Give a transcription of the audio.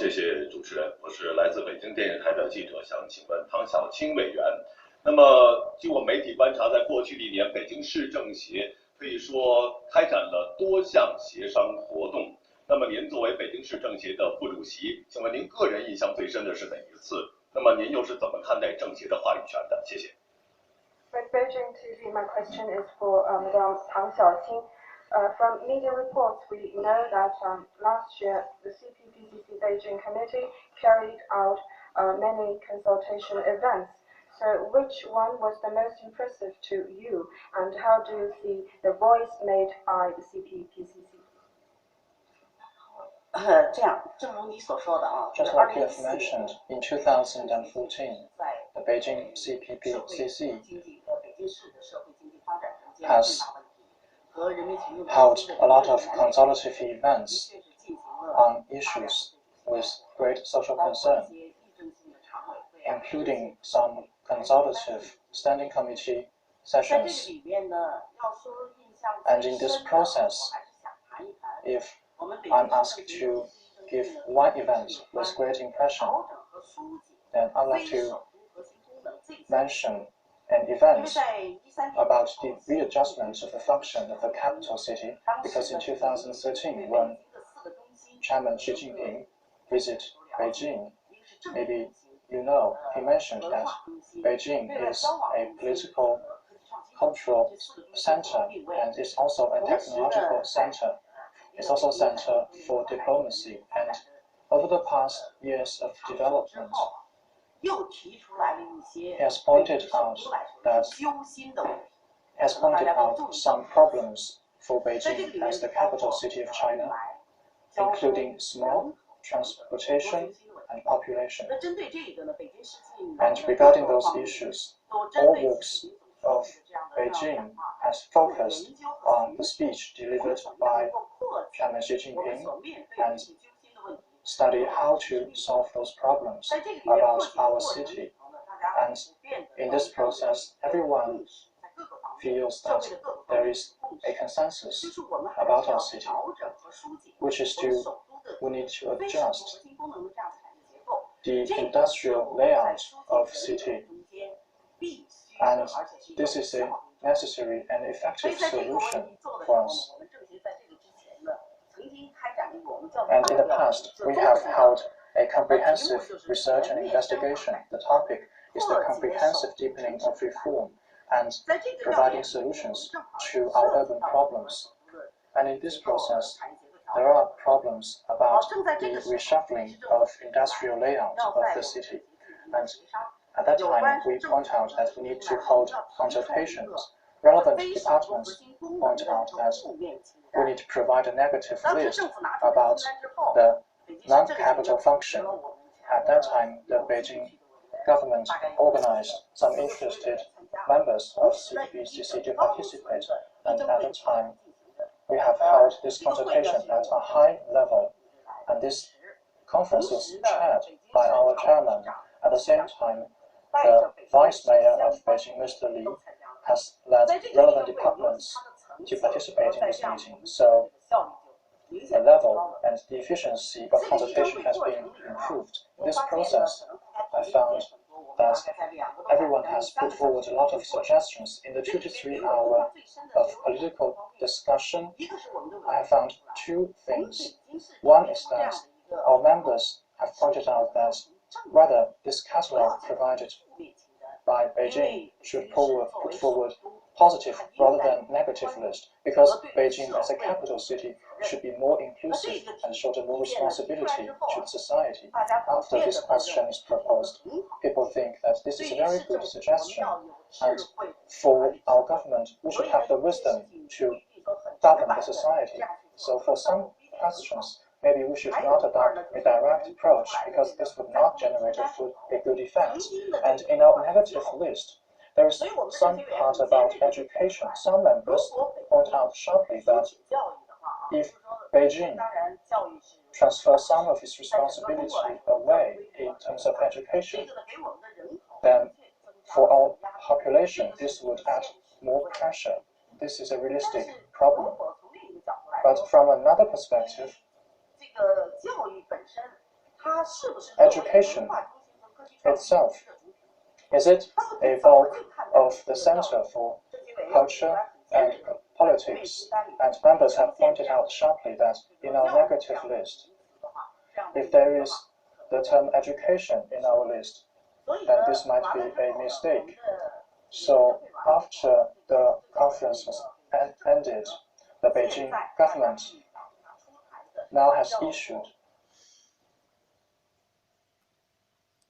谢谢主持人，我是来自北京电视台的记者，想请问唐小青委员。那么，据我媒体观察，在过去的一年，北京市政协可以说开展了多项协商活动。那么，您作为北京市政协的副主席，请问您个人印象最深的是哪一次？那么，您又是怎么看待政协的话语权的？谢谢。Beijing TV, my question is for Madame Tang Xiaoqing. From media reports, we know that last year the CPPCC Beijing Committee carried out many consultation events. So which one was the most impressive to you, and how do you see the voice made by the CPPCC? 这样，正如你所说的啊， Just like you have mentioned, in 2014, the Beijing CPPCC has held a lot of consultative events on issues with great social concern, including some consultative standing committee sessions. And in this process, if I'm asked to give one event with great impression, then I'd like to mention an event about the readjustment of the function of the capital city, because in 2013, when Chairman Xi Jinping visited Beijing, maybe you know, he mentioned that Beijing is a political, cultural center, and is also a technological center. It's also a center for diplomacy, and over the past years of development, he has pointed out some problems for Beijing as the capital city of China, including small transportation and population. And regarding those issues, all works of Beijing has focused on the speech delivered by Chairman Xi Jinping and study how to solve those problems about our city. And in this process, everyone feels that there is a consensus about our city, which is we need to adjust the industrial layout of city. And this is a necessary and effective solution for us. And in the past, we have held a comprehensive research and investigation. The topic is the comprehensive deepening of reform and providing solutions to our urban problems. And in this process, there are problems about the reshuffling of industrial layout of the city. And at that time, we point out that we need to hold consultations. Relevant departments point out that we need to provide a negative list about the non-capital function. At that time, the Beijing government organized some interested members of CPPCC to participate, and at that time, we have held this consultation at a high level, and this conference was chaired by our chairman. At the same time, the vice mayor of Beijing, Mr. Li, has led relevant departments to participate in this meeting. So the level and the efficiency of consultation has been improved. In this process, I found that everyone has put forward a lot of suggestions. In the 2 to 3 hours of political discussion, I have found two things. One is that our members have pointed out that whether this catalog provided by Beijing should put forward positive rather than negative list, because Beijing as a capital city should be more inclusive and shoulder more responsibility to the society. After this question is proposed, people think that this is a very good suggestion, and for our government, we should have the wisdom to govern the society. So for some questions, maybe we should not adopt a direct approach, because this would not generate a good effect. And in our negative list, there is some part about education. Some members point out sharply that if Beijing transfers some of its responsibility away in terms of education, then for our population, this would add more pressure. This is a realistic problem. But from another perspective, education itself, is it a bulk of the Center for Culture and Politics? And members have pointed out sharply that in our negative list, if there is the term education in our list, then this might be a mistake. So after the conference was ended, the Beijing government now has issued